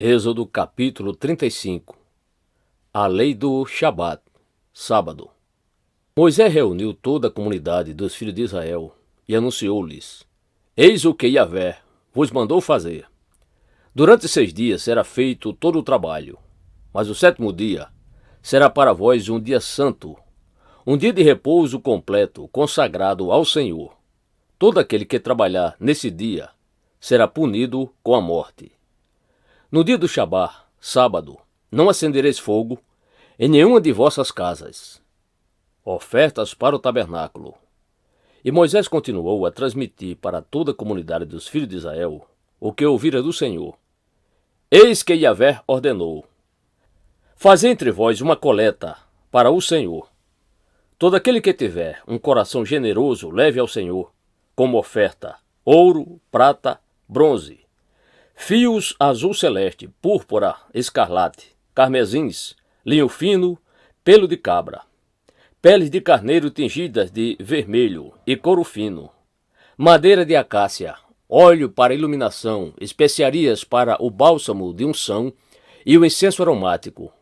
Êxodo capítulo 35. A lei do Shabat, sábado. Moisés reuniu toda a comunidade dos filhos de Israel e anunciou-lhes: Eis o que Yahvé vos mandou fazer. Durante 6 dias será feito todo o trabalho, mas o 7º dia será para vós um dia santo, um dia de repouso completo, consagrado ao Senhor. Todo aquele que trabalhar nesse dia será punido com a morte. No dia do Shabat, sábado, não acendereis fogo em nenhuma de vossas casas. Ofertas para o tabernáculo. E Moisés continuou a transmitir para toda a comunidade dos filhos de Israel o que ouvira do Senhor. Eis que Yahvé ordenou: Fazei entre vós uma coleta para o Senhor. Todo aquele que tiver um coração generoso, leve ao Senhor, como oferta, ouro, prata, bronze, fios azul celeste, púrpura, escarlate, carmesins, linho fino, pelo de cabra, peles de carneiro tingidas de vermelho e couro fino, madeira de acácia, óleo para iluminação, especiarias para o bálsamo de unção e o incenso aromático,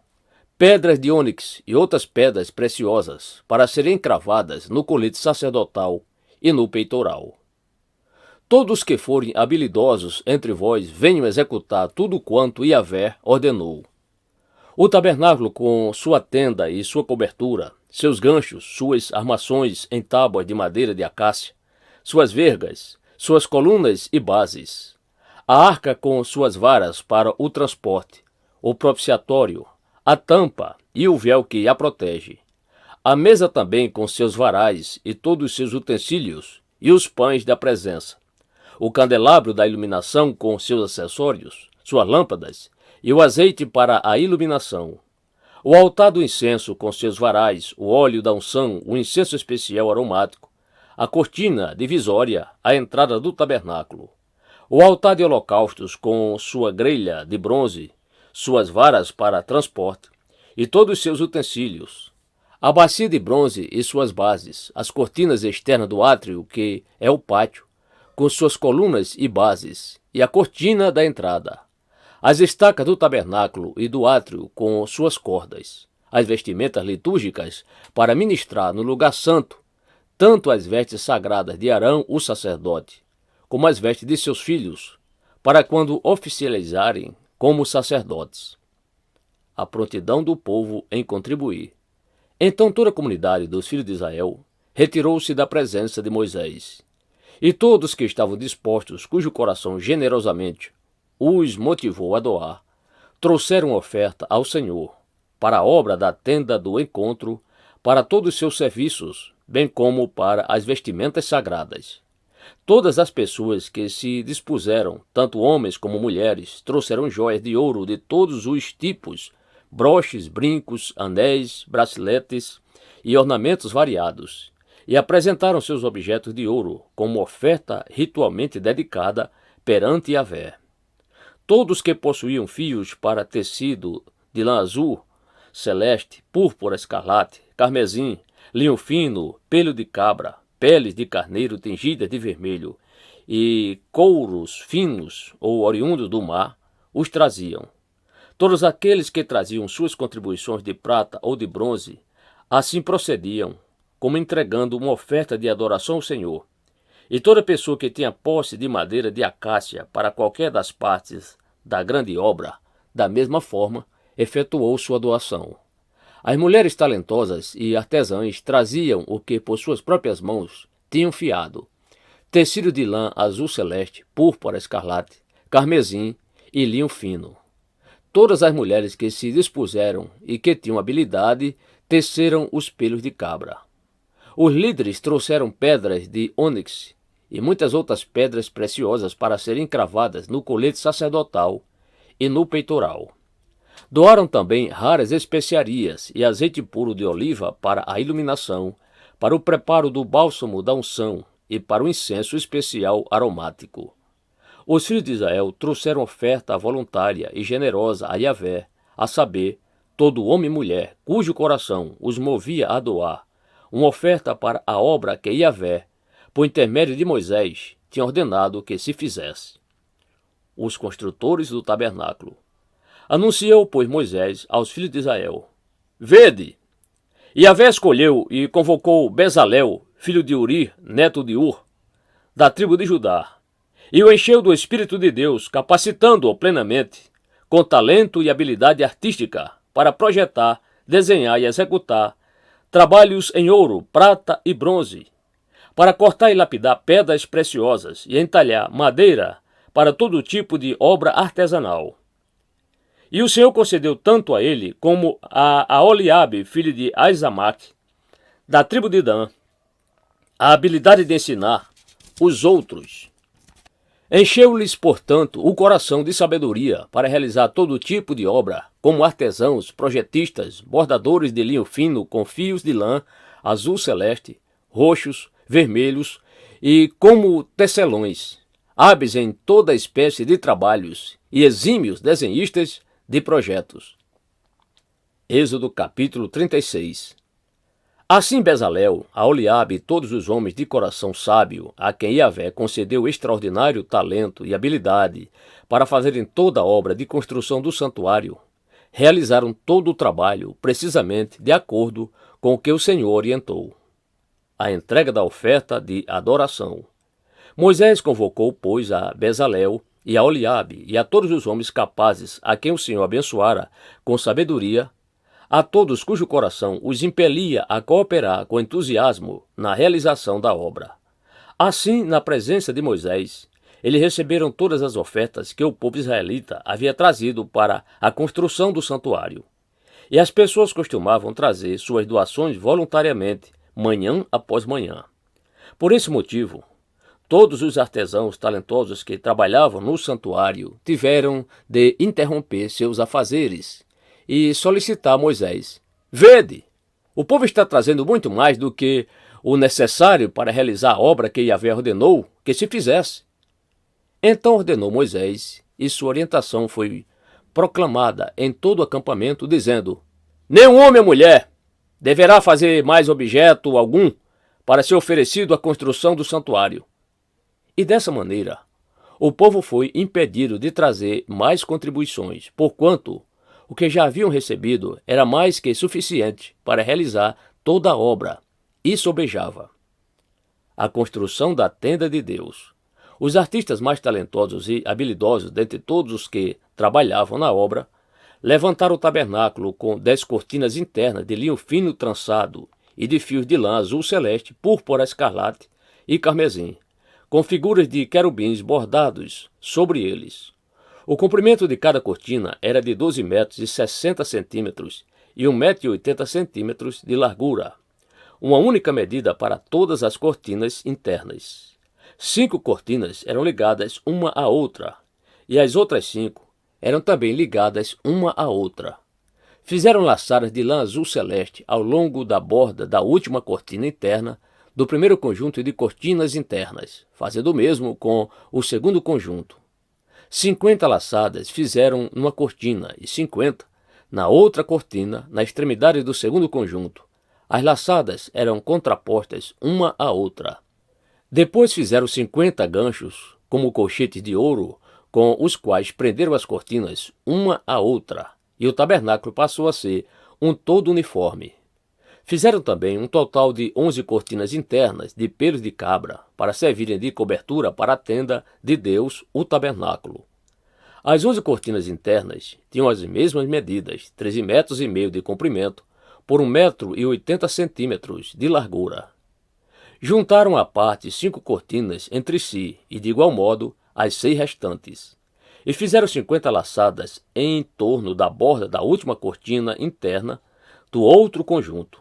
pedras de ônix e outras pedras preciosas para serem cravadas no colete sacerdotal e no peitoral. Todos que forem habilidosos entre vós venham executar tudo quanto Yahvé ordenou. O tabernáculo com sua tenda e sua cobertura, seus ganchos, suas armações em tábuas de madeira de acácia, suas vergas, suas colunas e bases, a arca com suas varas para o transporte, o propiciatório, a tampa e o véu que a protege, a mesa também com seus varais e todos os seus utensílios e os pães da presença, o candelabro da iluminação com seus acessórios, suas lâmpadas e o azeite para a iluminação, o altar do incenso com seus varais, o óleo da unção, o incenso especial aromático, a cortina divisória, a entrada do tabernáculo, o altar de holocaustos com sua grelha de bronze, suas varas para transporte e todos os seus utensílios, a bacia de bronze e suas bases, as cortinas externas do átrio que é o pátio, com suas colunas e bases, e a cortina da entrada, as estacas do tabernáculo e do átrio com suas cordas, as vestimentas litúrgicas para ministrar no lugar santo, tanto as vestes sagradas de Arão, o sacerdote, como as vestes de seus filhos, para quando oficializarem como sacerdotes. A prontidão do povo em contribuir. Então toda a comunidade dos filhos de Israel retirou-se da presença de Moisés. E todos que estavam dispostos, cujo coração generosamente os motivou a doar, trouxeram oferta ao Senhor, para a obra da tenda do encontro, para todos os seus serviços, bem como para as vestimentas sagradas. Todas as pessoas que se dispuseram, tanto homens como mulheres, trouxeram joias de ouro de todos os tipos, broches, brincos, anéis, braceletes e ornamentos variados, e apresentaram seus objetos de ouro como oferta ritualmente dedicada perante Yahvé. Todos que possuíam fios para tecido de lã azul, celeste, púrpura, escarlate, carmesim, linho fino, pelo de cabra, peles de carneiro tingidas de vermelho e couros finos ou oriundos do mar, os traziam. Todos aqueles que traziam suas contribuições de prata ou de bronze, assim procediam, como entregando uma oferta de adoração ao Senhor. E toda pessoa que tinha posse de madeira de acácia para qualquer das partes da grande obra, da mesma forma, efetuou sua doação. As mulheres talentosas e artesãs traziam o que por suas próprias mãos tinham fiado, tecido de lã azul celeste, púrpura, escarlate, carmesim e linho fino. Todas as mulheres que se dispuseram e que tinham habilidade teceram os pelos de cabra. Os líderes trouxeram pedras de ônix e muitas outras pedras preciosas para serem cravadas no colete sacerdotal e no peitoral. Doaram também raras especiarias e azeite puro de oliva para a iluminação, para o preparo do bálsamo da unção e para o incenso especial aromático. Os filhos de Israel trouxeram oferta voluntária e generosa a Yahvé, a saber, todo homem e mulher, cujo coração os movia a doar, uma oferta para a obra que Yahvé, por intermédio de Moisés, tinha ordenado que se fizesse. Os construtores do tabernáculo. Anunciou, pois, Moisés aos filhos de Israel: Vede! E Yahvé escolheu e convocou Bezalel, filho de Uri, neto de Ur, da tribo de Judá, e o encheu do Espírito de Deus, capacitando-o plenamente, com talento e habilidade artística, para projetar, desenhar e executar trabalhos em ouro, prata e bronze, para cortar e lapidar pedras preciosas e entalhar madeira para todo tipo de obra artesanal. E o Senhor concedeu tanto a ele como a Oliabe, filho de Aizamaque, da tribo de Dan, a habilidade de ensinar os outros. Encheu-lhes, portanto, o coração de sabedoria para realizar todo tipo de obra, como artesãos, projetistas, bordadores de linho fino com fios de lã, azul celeste, roxos, vermelhos e como tecelões, hábeis em toda espécie de trabalhos e exímios desenhistas de projetos. Êxodo capítulo 36. Assim Bezalel, Aholiabe e todos os homens de coração sábio, a quem Yahvé concedeu extraordinário talento e habilidade para fazerem toda a obra de construção do santuário, realizaram todo o trabalho precisamente de acordo com o que o Senhor orientou. A entrega da oferta de adoração. Moisés convocou, pois, a Bezalel e a Aholiabe e a todos os homens capazes a quem o Senhor abençoara com sabedoria, a todos cujo coração os impelia a cooperar com entusiasmo na realização da obra. Assim, na presença de Moisés, eles receberam todas as ofertas que o povo israelita havia trazido para a construção do santuário. E as pessoas costumavam trazer suas doações voluntariamente, manhã após manhã. Por esse motivo, todos os artesãos talentosos que trabalhavam no santuário tiveram de interromper seus afazeres e solicitar a Moisés: Vede, o povo está trazendo muito mais do que o necessário para realizar a obra que Yahvé ordenou que se fizesse. Então ordenou Moisés, e sua orientação foi proclamada em todo o acampamento, dizendo: Nenhum homem ou mulher deverá fazer mais objeto algum para ser oferecido à construção do santuário. E dessa maneira, o povo foi impedido de trazer mais contribuições, porquanto o que já haviam recebido era mais que suficiente para realizar toda a obra, e sobejava. A construção da tenda de Deus. Os artistas mais talentosos e habilidosos dentre todos os que trabalhavam na obra levantaram o tabernáculo com 10 cortinas internas de linho fino trançado e de fios de lã azul celeste, púrpura escarlate e carmesim, com figuras de querubins bordados sobre eles. O comprimento de cada cortina era de 12 metros e 60 centímetros e 1 metro e 80 centímetros de largura, uma única medida para todas as cortinas internas. 5 cortinas eram ligadas uma à outra, e as outras 5 eram também ligadas uma à outra. Fizeram laçadas de lã azul celeste ao longo da borda da última cortina interna do primeiro conjunto de cortinas internas, fazendo o mesmo com o segundo conjunto. 50 laçadas fizeram numa cortina e 50 na outra cortina, na extremidade do segundo conjunto. As laçadas eram contrapostas uma à outra. Depois fizeram 50 ganchos, como colchetes de ouro, com os quais prenderam as cortinas uma à outra, e o tabernáculo passou a ser um todo uniforme. Fizeram também um total de 11 cortinas internas de pelos de cabra, para servirem de cobertura para a tenda de Deus, o tabernáculo. As 11 cortinas internas tinham as mesmas medidas, 13,5 metros de comprimento, por 1 metro e 80 centímetros de largura. Juntaram à parte 5 cortinas entre si, e de igual modo as 6 restantes, e fizeram 50 laçadas em torno da borda da última cortina interna do outro conjunto.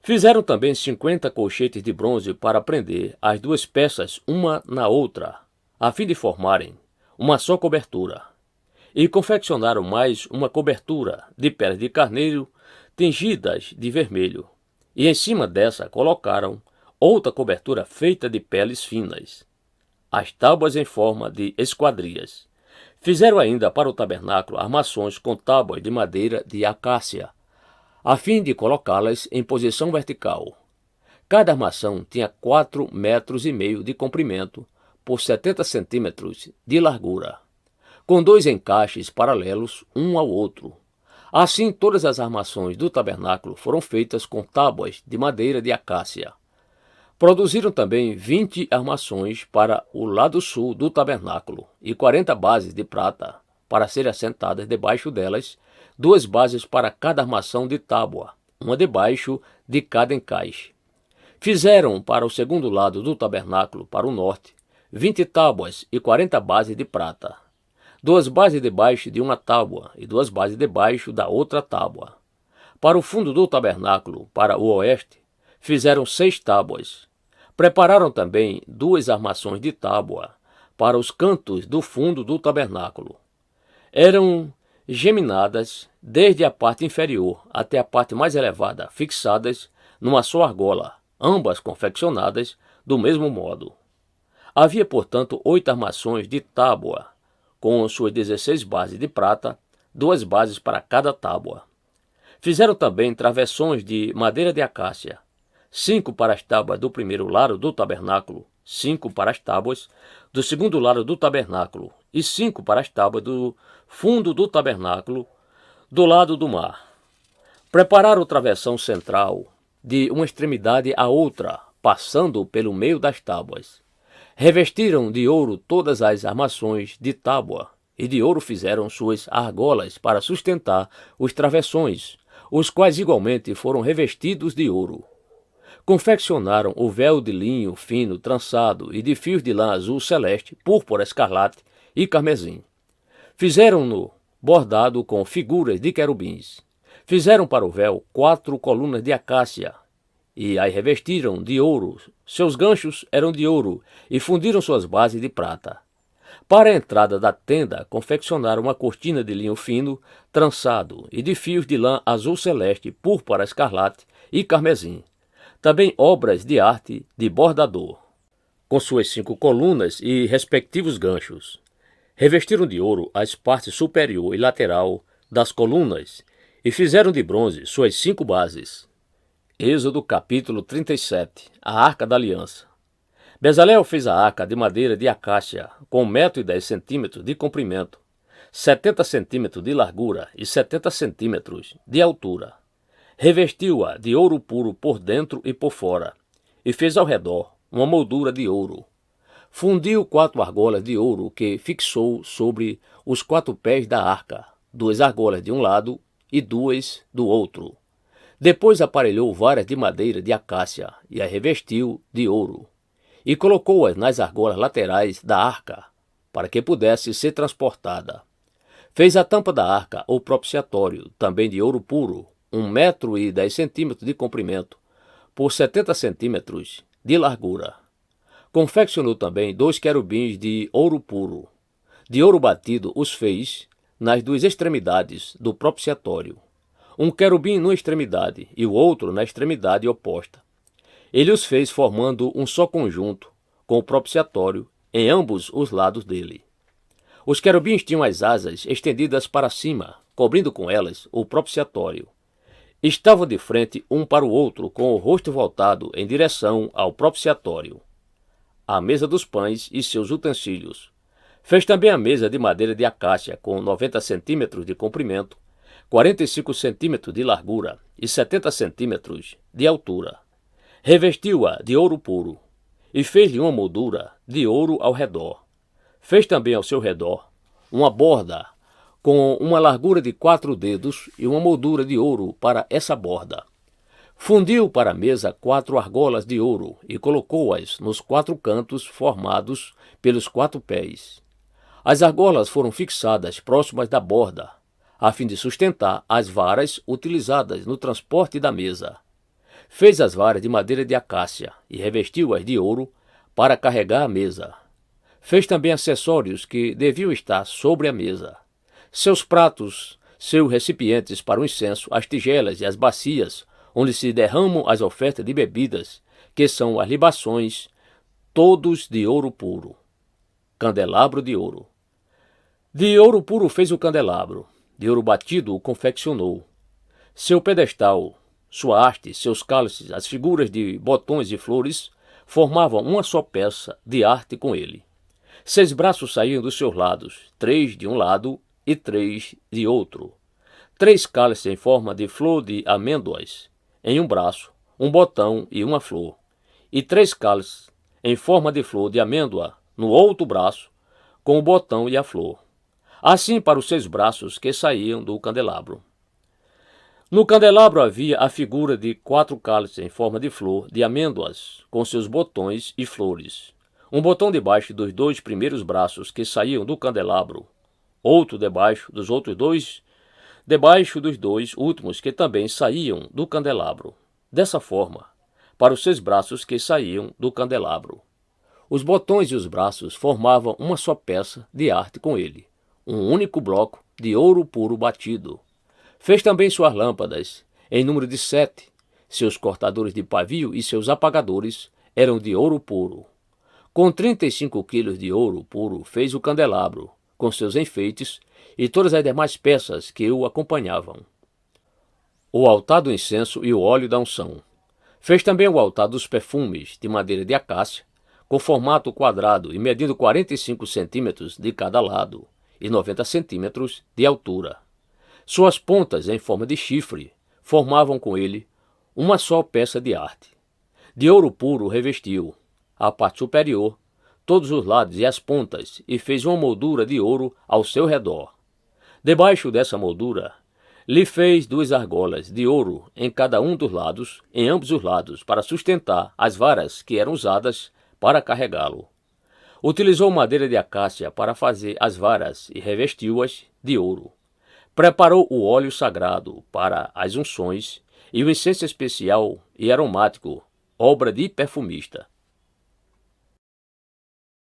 Fizeram também 50 colchetes de bronze para prender as 2 peças uma na outra, a fim de formarem uma só cobertura. E confeccionaram mais uma cobertura de peles de carneiro tingidas de vermelho, e em cima dessa colocaram outra cobertura feita de peles finas, as tábuas em forma de esquadrias. Fizeram ainda para o tabernáculo armações com tábuas de madeira de acácia, a fim de colocá-las em posição vertical. Cada armação tinha 4,5 metros de comprimento por 70 centímetros de largura. com 2 encaixes paralelos um ao outro. Assim, todas as armações do tabernáculo foram feitas com tábuas de madeira de acácia. Produziram também 20 armações para o lado sul do tabernáculo e 40 bases de prata para serem assentadas debaixo delas, 2 bases para cada armação de tábua, uma debaixo de cada encaixe. Fizeram para o segundo lado do tabernáculo, para o norte, 20 tábuas e 40 bases de prata, 2 bases debaixo de uma tábua e 2 bases debaixo da outra tábua. Para o fundo do tabernáculo, para o oeste, fizeram 6 tábuas. Prepararam também 2 armações de tábua para os cantos do fundo do tabernáculo. Eram geminadas desde a parte inferior até a parte mais elevada, fixadas numa só argola, ambas confeccionadas do mesmo modo. Havia, portanto, 8 armações de tábua, com suas 16 bases de prata, 2 bases para cada tábua. Fizeram também travessões de madeira de acácia, 5 para as tábuas do primeiro lado do tabernáculo, 5 para as tábuas do segundo lado do tabernáculo e 5 para as tábuas do fundo do tabernáculo do lado do mar. Prepararam o travessão central de uma extremidade à outra, passando pelo meio das tábuas. Revestiram de ouro todas as armações de tábua e de ouro fizeram suas argolas para sustentar os travessões, os quais igualmente foram revestidos de ouro. Confeccionaram o véu de linho fino trançado e de fios de lã azul celeste, púrpura, escarlate e carmesim. Fizeram-no bordado com figuras de querubins. Fizeram para o véu 4 colunas de acácia e as revestiram de ouro. Seus ganchos eram de ouro e fundiram suas bases de prata. Para a entrada da tenda, confeccionaram uma cortina de linho fino trançado e de fios de lã azul celeste, púrpura, escarlate e carmesim. Também obras de arte de bordador, com suas 5 colunas e respectivos ganchos. Revestiram de ouro as partes superior e lateral das colunas e fizeram de bronze suas 5 bases. Êxodo capítulo 37. A Arca da Aliança. Bezalel fez a arca de madeira de acácia, com 1,10 m de comprimento, 70 cm de largura e 70 cm de altura. Revestiu-a de ouro puro por dentro e por fora, e fez ao redor uma moldura de ouro. Fundiu 4 argolas de ouro que fixou sobre os 4 pés da arca, 2 argolas de um lado e 2 do outro. Depois aparelhou varas de madeira de acácia e as revestiu de ouro, e colocou-as nas argolas laterais da arca, para que pudesse ser transportada. Fez a tampa da arca ou propiciatório, também de ouro puro, 1,10 m de comprimento, por 70 cm de largura. Confeccionou também 2 querubins de ouro puro. De ouro batido os fez nas 2 extremidades do propiciatório, um querubim numa extremidade e o outro na extremidade oposta. Ele os fez formando um só conjunto, com o propiciatório em ambos os lados dele. Os querubins tinham as asas estendidas para cima, cobrindo com elas o propiciatório. Estavam de frente um para o outro, com o rosto voltado em direção ao propiciatório. A mesa dos pães e seus utensílios. Fez também a mesa de madeira de acácia, com 90 cm de comprimento, 45 cm de largura e 70 cm de altura. Revestiu-a de ouro puro e fez-lhe uma moldura de ouro ao redor. Fez também ao seu redor uma borda com uma largura de 4 dedos e uma moldura de ouro para essa borda. Fundiu para a mesa 4 argolas de ouro e colocou-as nos 4 cantos formados pelos 4 pés. As argolas foram fixadas próximas da borda, a fim de sustentar as varas utilizadas no transporte da mesa. Fez as varas de madeira de acácia e revestiu-as de ouro para carregar a mesa. Fez também acessórios que deviam estar sobre a mesa: seus pratos, seus recipientes para o incenso, as tigelas e as bacias, onde se derramam as ofertas de bebidas, que são as libações, todos de ouro puro. Candelabro de ouro. De ouro puro fez o candelabro, de ouro batido o confeccionou. Seu pedestal, sua haste, seus cálices, as figuras de botões e flores, formavam uma só peça de arte com ele. 6 braços saíam dos seus lados, 3 de um lado e 3 de outro. 3 cálices em forma de flor de amêndoas em um braço, um botão e uma flor. E 3 cálices em forma de flor de amêndoa no outro braço, com o botão e a flor. Assim para os 6 braços que saíam do candelabro. No candelabro havia a figura de 4 cálices em forma de flor de amêndoas, com seus botões e flores. Um botão debaixo dos 2 primeiros braços que saíam do candelabro, outro debaixo dos outros 2, debaixo dos 2 últimos que também saíam do candelabro. Dessa forma, para os 6 braços que saíam do candelabro. Os botões e os braços formavam uma só peça de arte com ele, um único bloco de ouro puro batido. Fez também suas lâmpadas, em número de 7. Seus cortadores de pavio e seus apagadores eram de ouro puro. Com 35 quilos de ouro puro fez o candelabro, com seus enfeites e todas as demais peças que o acompanhavam. O altar do incenso e o óleo da unção. Fez também o altar dos perfumes, de madeira de acácia, com formato quadrado e medindo 45 centímetros de cada lado e 90 centímetros de altura. Suas pontas, em forma de chifre, formavam com ele uma só peça de arte. De ouro puro revestiu a parte superior, todos os lados e as pontas, e fez uma moldura de ouro ao seu redor. Debaixo dessa moldura, lhe fez 2 argolas de ouro em cada um dos lados, em ambos os lados, para sustentar as varas que eram usadas para carregá-lo. Utilizou madeira de acácia para fazer as varas e revestiu-as de ouro. Preparou o óleo sagrado para as unções e o incenso especial e aromático, obra de perfumista.